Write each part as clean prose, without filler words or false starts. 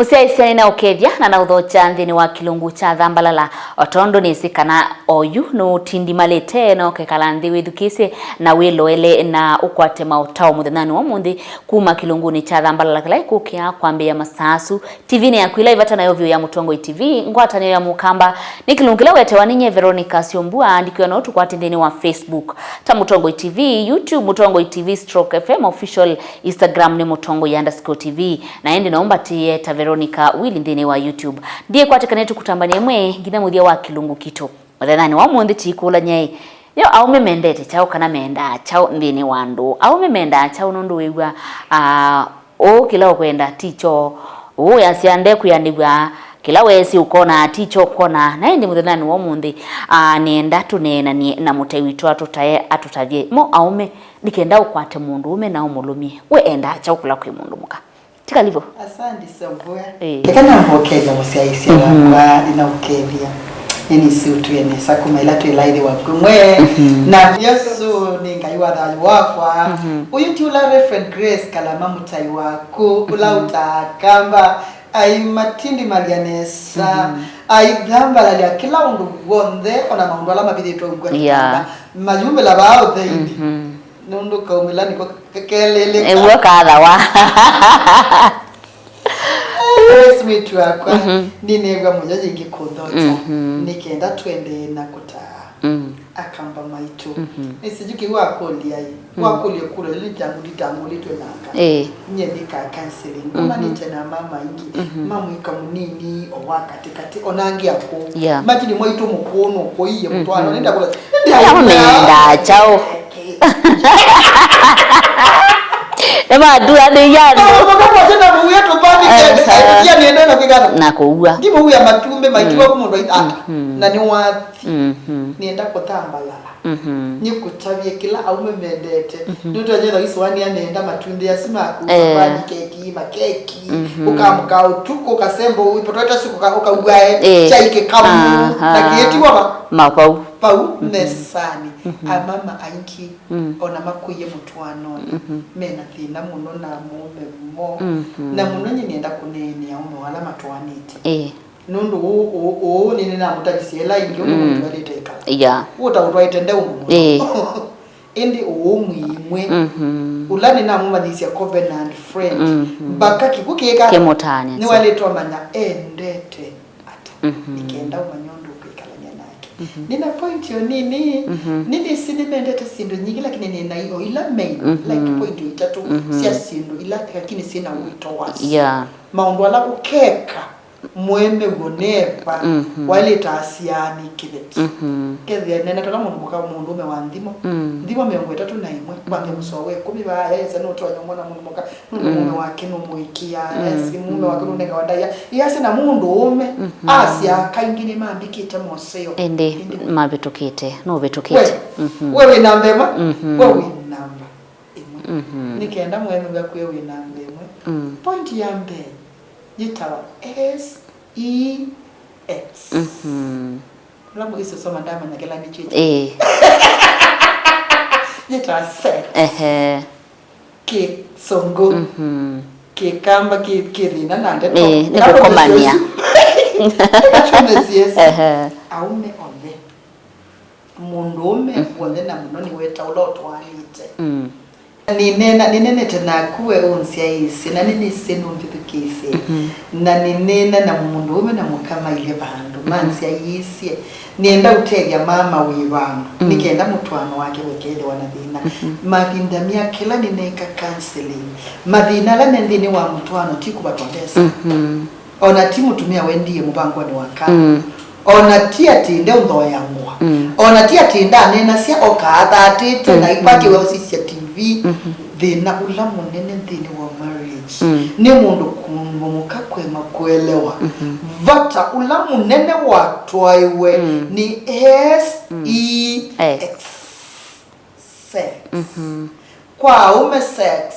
Musia na okedia na uthocha nthini wa kilungu cha Thambalala otondo nisikana oyu no tindi malete no kekala nthi withukise na wiloele na ukwate mautao muthenani wa mundi kuma kilunguni cha Thambalala kala ikukia kwambia masasu TV ni yakwila ivata na yovyo ya Mutongo TV ngwata ya Mukamba ni kilungile wetewa ninye Veronica Siombua andikiwa na utukwate nthini wa Facebook ta Mutongo TV, YouTube Mutongo TV /FM official, Instagram ni Mutongo_TV na endi naomba tiye ta Veronica Willy ndine wa YouTube ndiye kwatekanetu kutambania mwe ngina muthia wa kilungu kito muthenani wa mundi tikula nyai yo au memendete chao kana menda chao ndine wandu au memenda chao nundu wigwa o kila kwenda ticho o yasiande kuyandigwa kila wesi ukona ticho kona na ndi muthenani wa mundi nienda tunena na mutewitwa atutavye mo aume dikenda ukwate Munduume na umulumie we enda chao kula kwi mundu muka tika livo asante Siombua kana mbokeja musiaisia wa ina ukedia ni siutu yene sakumela twelaide wakumwe na Yesu ni ngaiwa dali wakwa uyutula Reverend Grace kalama mutai wako ula utakamba ai matindi malianesa ai Thambalala ya kila undu wonde ona maundu ala mabidi to ngwa majumbe la bao zaidi nundu kaumila niko kelele ewo kadhawa sweet wako ninegwa mujaji ngikudhota nikenda twende na kuta akamba maitu nisijuki wakolia wakolia kule litangu litwe naka nye nika counseling kama nitena mama ingi mama ikamunini owakatikati onangi yako majini mwaito mukono koiye mtwana nenda kula nenda chao ema dua de yano kama tena buya to bani kia nienda na kigana na kuua ndimo huya matumbe maitiwa kumundu ata na ni wathi nienda ko Thambalala nikutavye kila aume mendete ndio nyenda iswani anaenda matumbe ya simaku bani keki makeki ukamka utuko kasembo upotota siku ukaugwae chaike kamu na kietiwa pau nesani amama ainki ona makuye mutwano mena thina muno na mume mo na muno nyenda kunene aume wala matwanite nundu o nini na mutabisiela ingi umuntu aliteka uta utwaitende umuntu indi umwimwe ulani na mumadisia covenant friend baka kikukeka kemotanya ni waletwa manya endete ata nikenda umanyondo kwikalanya nake nina point yo nini sinimendete sindu nyingi lakini nina hiyo ila main like point itatu sia sindu ila lakini sina wito wasi maundu ala ukeka mweme gonepa wale taasiani kibet kethia nena tola Munduume wa ndimo ndimo 31 bambe musowe 10 ba yesa no tonya mwana Muka mume wake no muikia esi mume wake no nega wadaya yase na Munduume asia kaingine mambikite moseo ende mabetokete no betokete wewe nambema wewe namba nikenda mwenu ngakwe wewe nambema point ya mbe yitawa SEX lamu iso soma ndama nyakela ni chichi yitawa sex ke songo ke kamba ke kirina nande ne kukomania aume onde Munduume wonde na munoni weta uloto walite ninene tena kuwe onsia isi na nini sinu mfithukise na ninena na Munduume na Mukama ile bandu mansia isi nienda utegia mama wibandu nikenda mutwano wake wekele wanathina magindamia kila nineka counseling mathina la nendini wa mutwano tiku batondesa ona timu tumia wendie mubango ni wakana ona tia tinde undhoya ngwa ona tia tinda nena sia okatha atite na ipaki we osisia TV thina ula munene thini wa marriage ni mundu kumumuka kwema kuelewa vata ula munene wa twaiwe ni SEX sex kwa ume sex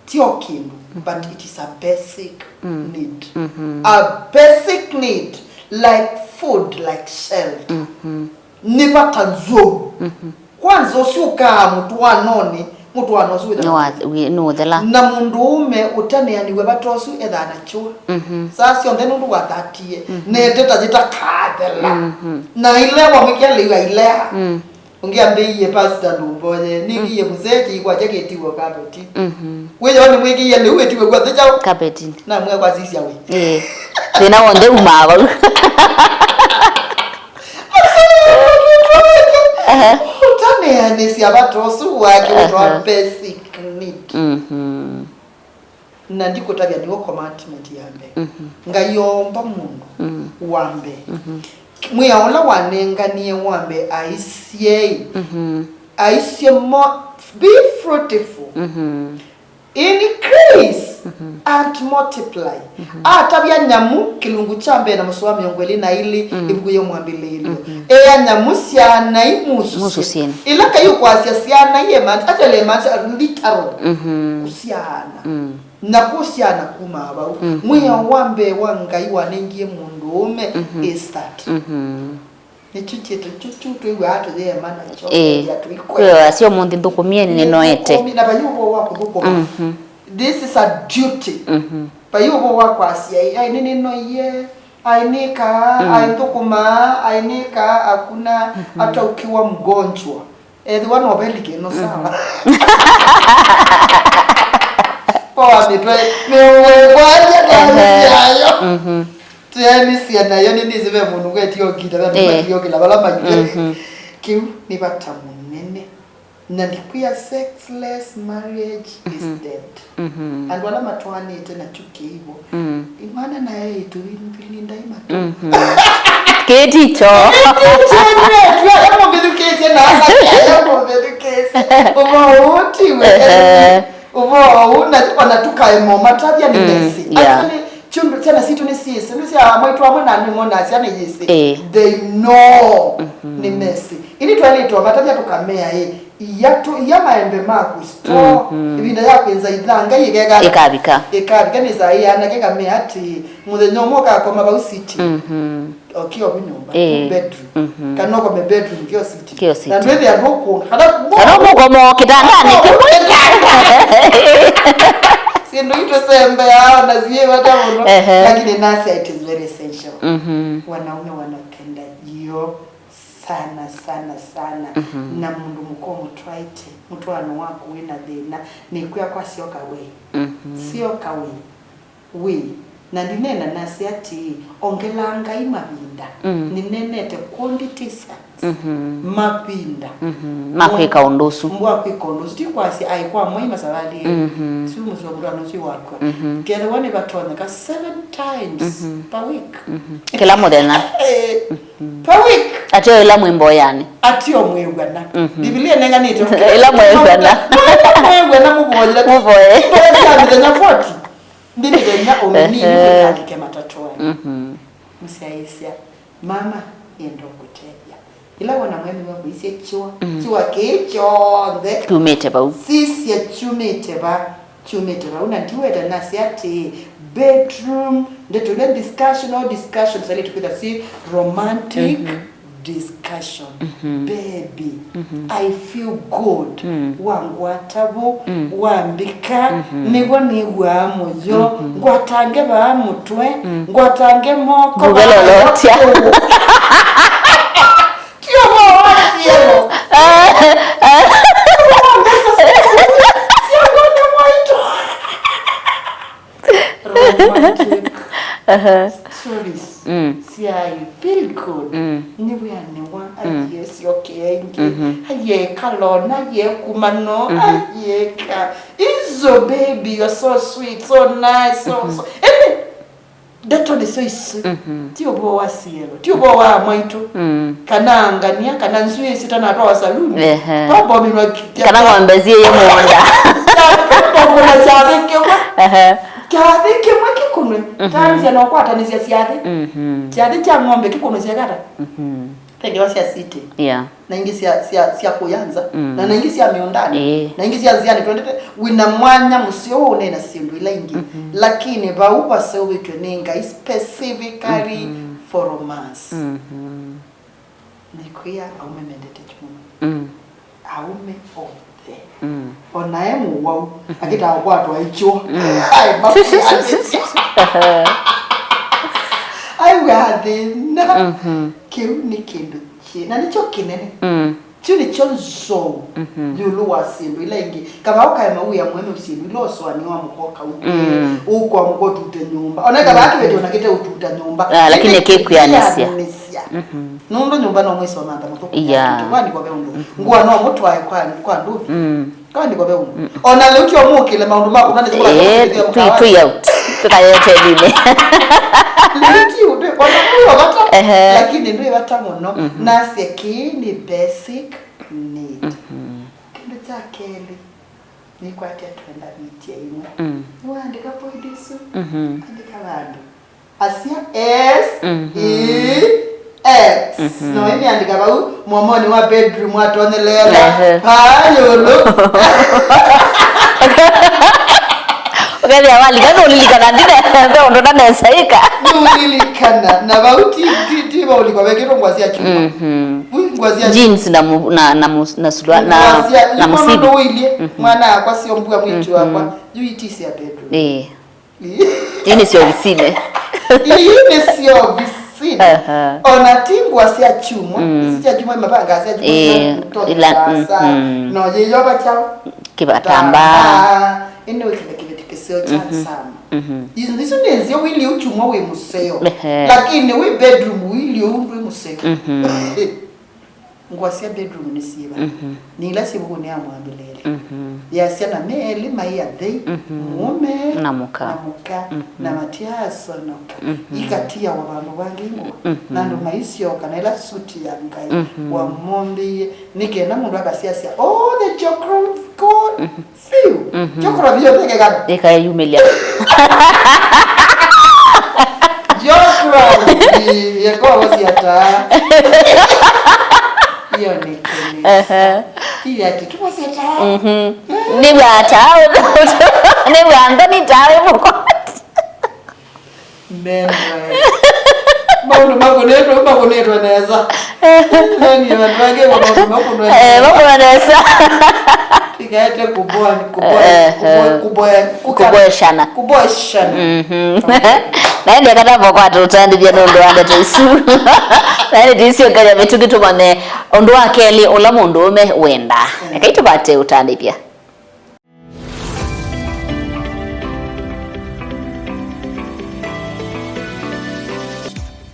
tio kindu but it is a basic need a basic need like food like shelter nipa tanzo kwanza usiuka mtu wanoni mutu anosu no thela na munduume utaneaniwe batosu ethana chua sasa onde nundu wathatie neteta zita kathela na ile wa mkialiwa ile ungiambie pastor ndumboye nigiye muzeji kwa jaketiwo kabeti wewe ni mwigiye le wetiwe kwa theja kabeti na mwe kwa sisi awe tena wonde umaba utaneanisi abatosu wake wa basic need na ndiko tabia niwo commandment yambe ngayomba mundu wambe mwiaola wanenganie wambe aisie more be fruitful increase and multiply atabia nyamu kilungu chambe na muswa myongweli na ili ibuye mwambilelo eya nyamu siana imusu siana ila kayo kwasia siana yema atele mata literal usiana na kusiana kumaba mwiya wambe wangai wanengie munduume is that nichuchete chuchutu iwe hatu ye mana choka ya tuikwe sio mundi ndukumie ni noete na bayubo wako duko this is a duty bayubo wako asia ai nini no ye ainika aindukuma ainika hakuna hata ukiwa mgonjwa wana wabelike no sawa kwa mitwe mewe kwaje kayo tiani siana yoni nizibe mundu gwetio gida batyo gila bala magire Kyau ni batamunene na ndikuya sexless marriage is dead and wala matwani tena chuki hivyo imana na yeye tulinda ima keticho kama bedukeze na hapo bedukeze uti wewe una tukaemo matabia ni mesi actually chundu tena situ ni sisi nisi amwetu amwe na nimona asiane yesi they know ni mesi ili twaleto matabia tukamea ya maembe maku sto ibinda yakwenza idhanga yigega ikabika ni sai anakeka mea ati muthenyomoka kwa mabusiti okio binyumba bedroom kanoko be bedroom kio city na ndwethe andoko kana mugomo kitandani sindo ito sembe hao na ziye watamono lakini nasi it is very essential wanaume wanapenda hiyo sana na mundu muko mutwaite mutwano wako wina thina ni kuya kwa sio kawe we na ndinena nasi ati ongelanga imabinda ninenete quantity sets mapinda makwika ondosu tikwasi aikwa moima sabali si umusobulano si wakwa kele wane batoneka 7 times per week kila modena per week atio ila mwimbo yani atio mwegwana biblia nenga nito ila mwegwana muboye ndenya 40 ndinigenya omeni nikadike matatoa msiaisia mama yendo kuteja ila wana mwemi wako isi chua kichonde tumete bau sisi ya chumete ba unandiweda nasi ati bedroom ndeto le discussion sali tukida si romantic discussion baby I feel good wangwatabo wambika nigo niwa moyo ngwatange ba mutwe ngwatange moko ngololotia kio mwa cielo stories see I feel good ni we anewa yes okay aye kalona ye kumano aye ka izo baby you're so sweet so nice so dato de sois ti obo wa cielo ti obo wa maitu kana angania kana nzui sitana roa saluni babo minwa kana ngombezie ye muonda babo na chave Kyade kemwe kikunwe tanzia no kwata nizia siade siade cha ngombe kikunwe siagara Pengine sia city na ingi sia kuyanza na ingi sia miondani na ingi sia ziani twende wina mwanya musio one na sindu ila ingi lakini baupa sewe twenenga specifically for romance nikuya aume mendete chumu aume ona emu wau akita kwatwa icho ai wathina kiu ni kindu na nicho kinene tu ni chonzo yulu wasindu ila ingi kama ukaema uya mweme usindu ilo swani wa mkoka uko mko tuta nyumba ona kama akiwe tunakita ututa nyumba lakini keku ya nesia nundo nyumba no mwesi wa manda mtoko kwani kwa beundu ngwa no mtu aye kwa nduvi kwani kwa beundu ona leo kyo mukile maundu mako nani chukula tu out tukayote dime liki ude ona bata lakini ndio bata ngono nasi kini basic need kindu cha keli ni kwa twenda mitie imwe niwaandika poidisu andika bandu asia s e x no ini andika bau mwamoni wa bedroom atonelela hayolo okay ya wali kama ulilikana ndine ndo ndana saika ulilikana na bauti tiba ulikwa wekero ngwazia chuma ngwazia jeans na sudwa na musibi ndo wilie mwana akwa sio mbua mwitu akwa yuitisi ya bedroom ini sio visine ini sio visine ona tingwa sia chuma sia chuma mabanga sia chuma ila no yeyoba chao kibatamba ene wekile kisio chana sana hizo nenzio wili uchumwa we museo lakini we bedroom wili undwe museo ngwasia bedroom nisiba nila sibuko ni amwambelele yasia na meli maiya dei mume na muka na matiaso noka ikatia wabantu bangingo nando maisio kana ila suti ya ngai wa mombi nikena mundu akasiasia oh the geography god few geography yote kaka ekayumelia geography yako wasiata hiyo ni kile kile kitu wasiata ni wata ni wanda ni tawe mko member maundu makoneto neza nani wanage maundu makonesa ikaete kuboeshana naende kata vokwata utandivya nondo wanda tuisu naende tuisio kaya metukitumane ondo wakeli ula munduume wenda ekaitubate utandivya